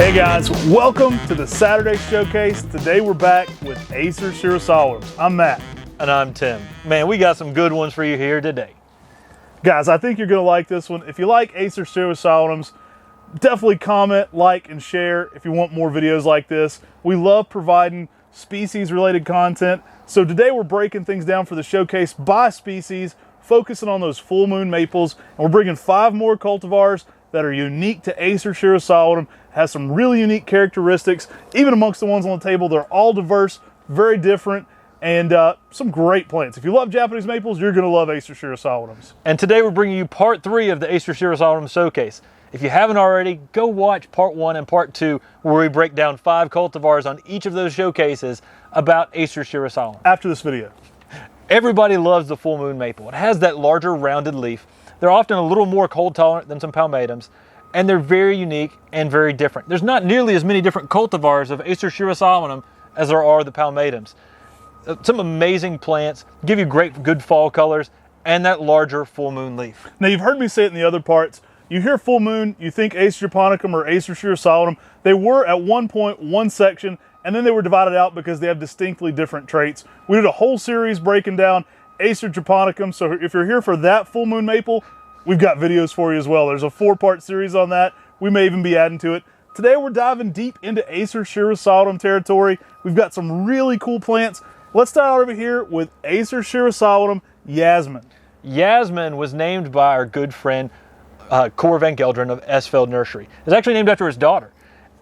Hey guys, welcome to the Saturday Showcase. Today we're back with Acer Shirasawanum. I'm Matt. And I'm Tim. Man, we got some good ones for you here today. Guys, I think you're going to like this one. If you like Acer Shirasawanums, definitely comment, like, and share if you want more videos like this. We love providing species-related content. So today we're breaking things down for the showcase by species, focusing on those full moon maples. And we're bringing 5 more cultivars that are unique to Acer Shirasawanum, has some really unique characteristics. Even amongst the ones on the table, they're all diverse, very different, and some great plants. If you love Japanese maples, you're going to love Acer Shirasawanums. And today we're bringing you part 3 of the Acer Shirasawanum Showcase. If you haven't already, go watch part 1 and part 2, where we break down 5 cultivars on each of those showcases about Acer Shirasawanum. After this video. Everybody loves the full moon maple. It has that larger rounded leaf. They're often a little more cold tolerant than some palmetums, and they're very unique and very different. There's not nearly as many different cultivars of Acer Shirasawanum as there are the palmetums. Some amazing plants, give you good fall colors, and that larger full moon leaf. Now you've heard me say it in the other parts. You hear full moon, you think Acer japonicum or Acer Shirasawanum. They were at one point one section, and then they were divided out because they have distinctly different traits. We did a whole series breaking down Acer japonicum, so if you're here for that full moon maple, we've got videos for you as well. There's a 4-part series on that. We may even be adding to it. Today we're diving deep into Acer Shirasawanum territory. We've got some really cool plants. Let's start over here with Acer Shirasawanum Yasmin. Yasmin was named by our good friend Cor Van Gelderen of Esveld Nursery. It's actually named after his daughter.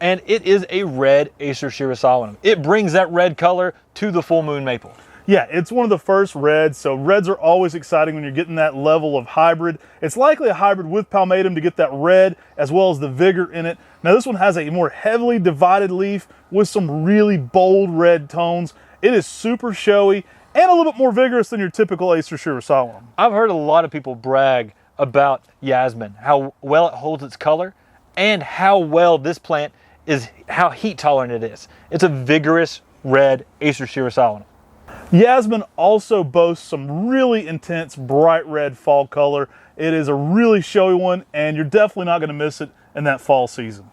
And it is a red Acer Shirasawanum. It brings that red color to the full moon maple. Yeah, it's one of the first reds, so reds are always exciting when you're getting that level of hybrid. It's likely a hybrid with palmatum to get that red as well as the vigor in it. Now this one has a more heavily divided leaf with some really bold red tones. It is super showy and a little bit more vigorous than your typical Acer Shirasawanum. I've heard a lot of people brag about Yasmin, how well it holds its color and how well this plant is, how heat tolerant it is. It's a vigorous red Acer Shirasawanum. Yasmin also boasts some really intense bright red fall color. It is a really showy one, and you're definitely not going to miss it in that fall season.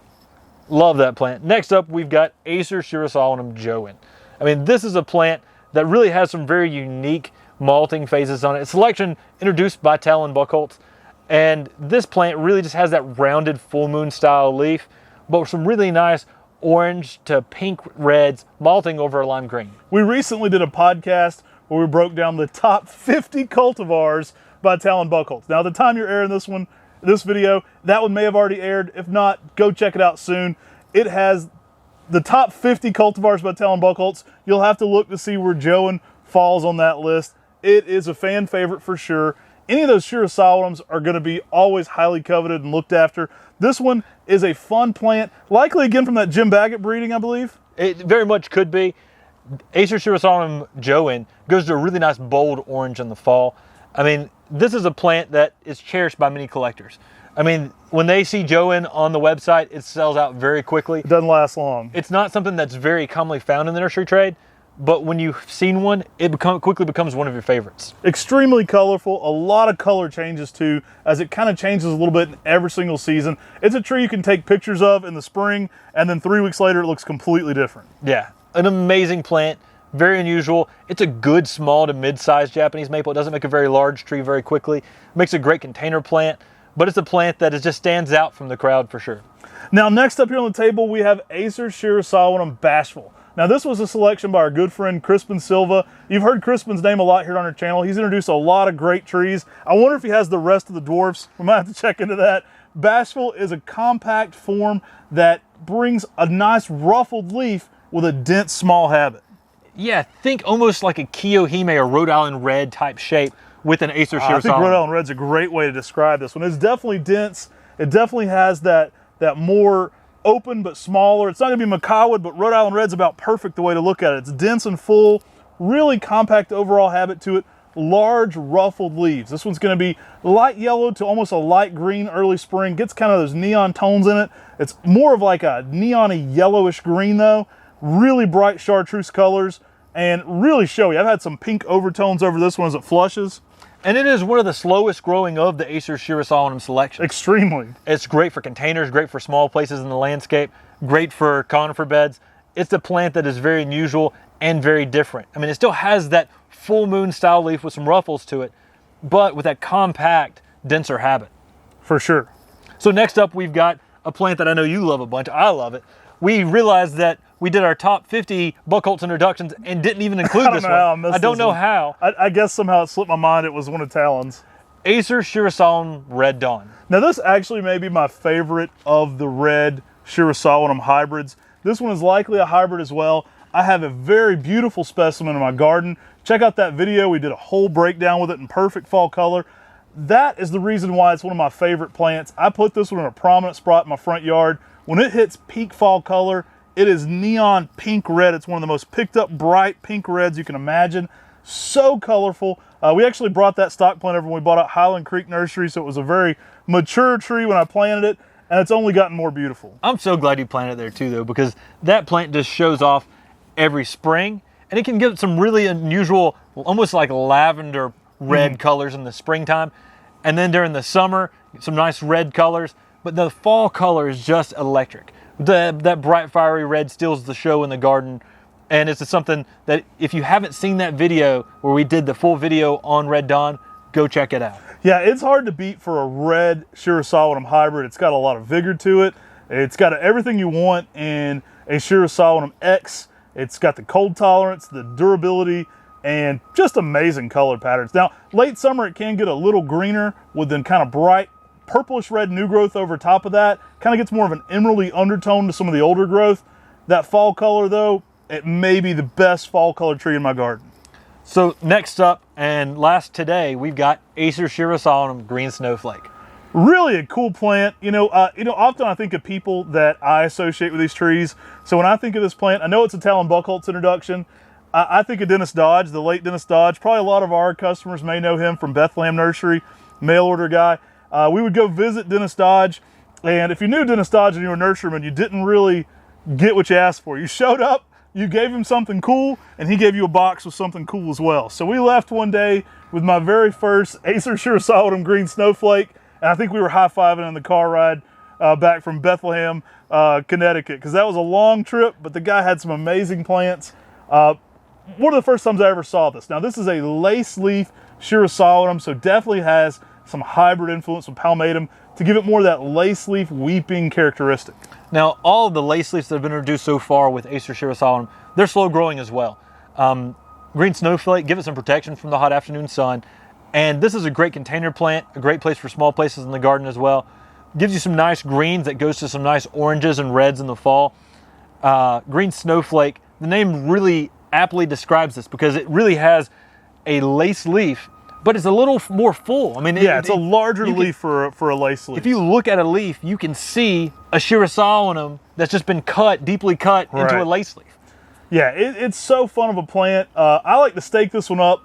Love that plant. Next up, we've got Acer Shirasawanum Joan. I mean, this is a plant that really has some very unique malting phases on it. Selection introduced by Talon Buchholz, and this plant really just has that rounded full moon style leaf, but with some really nice orange to pink reds malting over a lime green. We recently did a podcast where we broke down the top 50 cultivars by Talon Buchholz. Now, at the time you're airing this video, that one may have already aired. If not, go check it out soon. It has the top 50 cultivars by Talon Buchholz. You'll have to look to see where Joan falls on that list. It is a fan favorite for sure. Any of those Shirasawanums are going to be always highly coveted and looked after. This one is a fun plant, likely again from that Jim Baggett breeding, I believe. It very much could be. Acer Shirasawanum Joan goes to a really nice bold orange in the fall. I mean, this is a plant that is cherished by many collectors. I mean, when they see Joan on the website, it sells out very quickly. It doesn't last long. It's not something that's very commonly found in the nursery trade, but when you've seen one, it quickly becomes one of your favorites. Extremely colorful, a lot of color changes too, as it kind of changes a little bit in every single season. It's a tree you can take pictures of in the spring, and then 3 weeks later it looks completely different. Yeah, an amazing plant, very unusual. It's a good small to mid-sized Japanese maple. It doesn't make a very large tree very quickly. It makes a great container plant, but it's a plant that just stands out from the crowd for sure. Now next up here on the table we have Acer Shirasawanum Bashful. Now this was a selection by our good friend Crispin Silva. You've heard Crispin's name a lot here on our channel. He's introduced a lot of great trees. I wonder if he has the rest of the dwarfs. We might have to check into that. Bashful is a compact form that brings a nice ruffled leaf with a dense small habit. Yeah, think almost like a Kiyohime or Rhode Island Red type shape with an Acer Shirasawanum. I think Rhode Island Red's a great way to describe this one. It's definitely dense. It definitely has that more open but smaller. It's not going to be Macawood, but Rhode Island Red's about perfect the way to look at it. It's dense and full, really compact overall habit to it, large ruffled leaves. This one's going to be light yellow to almost a light green early spring. Gets kind of those neon tones in it. It's more of like a neon-y yellowish green though. Really bright chartreuse colors, and really showy. I've had some pink overtones over this one as it flushes. And it is one of the slowest growing of the Acer Shirasawanum selection. Extremely. It's great for containers, great for small places in the landscape, great for conifer beds. It's a plant that is very unusual and very different. I mean, it still has that full moon style leaf with some ruffles to it, but with that compact, denser habit. For sure. So next up, we've got a plant that I know you love a bunch. I love it. We realized that we did our top 50 Buchholz introductions and didn't even include this one. I don't know how. I guess somehow it slipped my mind it was one of Talon's. Acer Shirasawanum Red Dawn. Now this actually may be my favorite of the red Shirasawanum hybrids. This one is likely a hybrid as well. I have a very beautiful specimen in my garden. Check out that video. We did a whole breakdown with it in perfect fall color. That is the reason why it's one of my favorite plants. I put this one in a prominent spot in my front yard. When it hits peak fall color, it is neon pink red. It's one of the most picked up bright pink reds you can imagine. So colorful. We actually brought that stock plant over when we bought out Highland Creek Nursery, so it was a very mature tree when I planted it, and it's only gotten more beautiful. I'm so glad you planted it there too, though, because that plant just shows off every spring, and it can give some really unusual, almost like lavender red colors in the springtime, and then during the summer, some nice red colors, but the fall color is just electric. That bright fiery red steals the show in the garden, and it's something that if you haven't seen that video where we did the full video on Red Dawn, go check it out. Yeah, it's hard to beat for a red Shirasawanum hybrid. It's got a lot of vigor to it. It's got everything you want in a Shirasawanum X. It's got the cold tolerance, the durability, and just amazing color patterns. Now, late summer it can get a little greener with then kind of bright purplish red new growth over top of that. Kind of gets more of an emeraldy undertone to some of the older growth. That fall color though, it may be the best fall color tree in my garden. So next up and last today, we've got Acer Shirasawanum Green Snowflake. Really a cool plant. Often I think of people that I associate with these trees. So when I think of this plant, I know it's a Talon Buchholz introduction. I think of Dennis Dodge, the late Dennis Dodge. Probably a lot of our customers may know him from Bethlehem Nursery, mail order guy. We would go visit Dennis Dodge, and if you knew Dennis Dodge and you were a nurseryman, you didn't really get what you asked for. You showed up, you gave him something cool, and he gave you a box with something cool as well. So we left one day with my very first Acer Shirasawanum Green Snowflake, and I think we were high-fiving in the car ride back from Bethlehem, Connecticut, because that was a long trip, but the guy had some amazing plants. One of the first times I ever saw this. Now this is a lace leaf Shirasawanum, so definitely has some hybrid influence with palmatum to give it more of that lace leaf weeping characteristic. Now, all of the lace leaves that have been introduced so far with Acer Shirasawanum, they're slow growing as well. Green Snowflake, give it some protection from the hot afternoon sun. And this is a great container plant, a great place for small places in the garden as well. Gives you some nice greens that goes to some nice oranges and reds in the fall. Green Snowflake, the name really aptly describes this because it really has a lace leaf, but it's a little more full. I mean, it's a larger leaf for a lace leaf. If you look at a leaf, you can see a Shirasawanum that's just been cut, deeply cut into a lace leaf. Yeah, it's so fun of a plant. I like to stake this one up.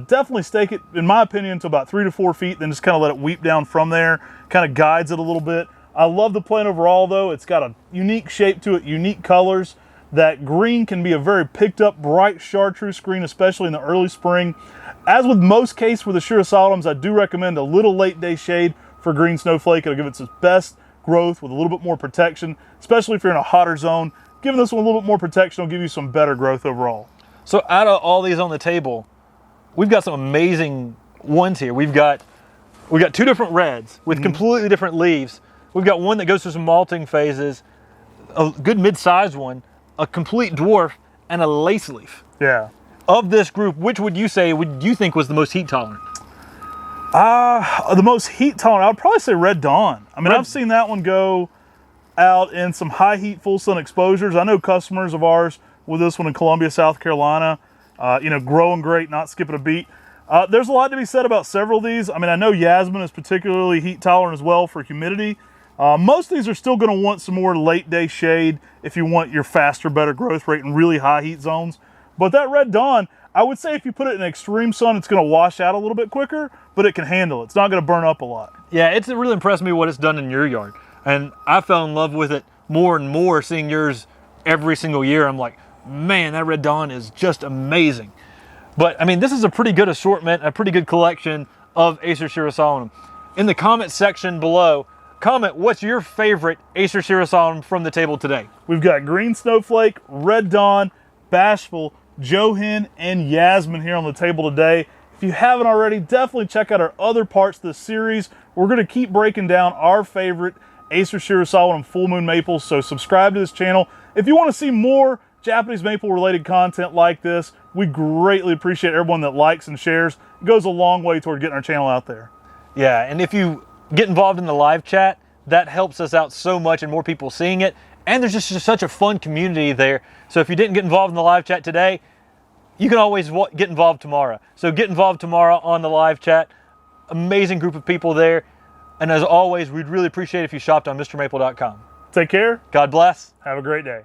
Definitely stake it, in my opinion, to about 3 to 4 feet, then just kind of let it weep down from there. Kind of guides it a little bit. I love the plant overall though. It's got a unique shape to it, unique colors. That green can be a very picked up, bright chartreuse green, especially in the early spring. As with most cases with the Shirasawanums, I do recommend a little late day shade for Green Snowflake. It'll give it its best growth with a little bit more protection, especially if you're in a hotter zone. Giving this one a little bit more protection will give you some better growth overall. So out of all these on the table, we've got some amazing ones here. We've got 2 different reds with completely different leaves. We've got one that goes through some malting phases, a good mid-sized one, a complete dwarf, and a lace leaf. Yeah. Of this group, which would you think was the most heat tolerant? The most heat tolerant, I would probably say Red Dawn. I mean, I've seen that one go out in some high heat, full sun exposures. I know customers of ours with this one in Columbia, South Carolina, growing great, not skipping a beat. There's a lot to be said about several of these. I mean, I know Yasmin is particularly heat tolerant as well for humidity. Most of these are still going to want some more late day shade if you want your faster, better growth rate in really high heat zones. But that Red Dawn, I would say if you put it in extreme sun, it's going to wash out a little bit quicker, but it can handle it. It's not going to burn up a lot. Yeah, it's really impressed me what it's done in your yard. And I fell in love with it more and more seeing yours every single year. I'm like, man, that Red Dawn is just amazing. But I mean, this is a pretty good assortment, a pretty good collection of Acer Shirasawanum. In the comment section below, comment what's your favorite Acer Shirasawanum from the table today. We've got Green Snowflake, Red Dawn, Bashful, Johin, and Yasmin here on the table today. If you haven't already, definitely check out our other parts of the series. We're going to keep breaking down our favorite Acer Shirasawanum full moon maples, so subscribe to this channel. If you want to see more Japanese maple related content like this, we greatly appreciate everyone that likes and shares. It goes a long way toward getting our channel out there. Yeah, and if you get involved in the live chat, that helps us out so much and more people seeing it. And there's just such a fun community there. So if you didn't get involved in the live chat today, you can always get involved tomorrow. So get involved tomorrow on the live chat. Amazing group of people there. And as always, we'd really appreciate it if you shopped on MrMaple.com. Take care. God bless. Have a great day.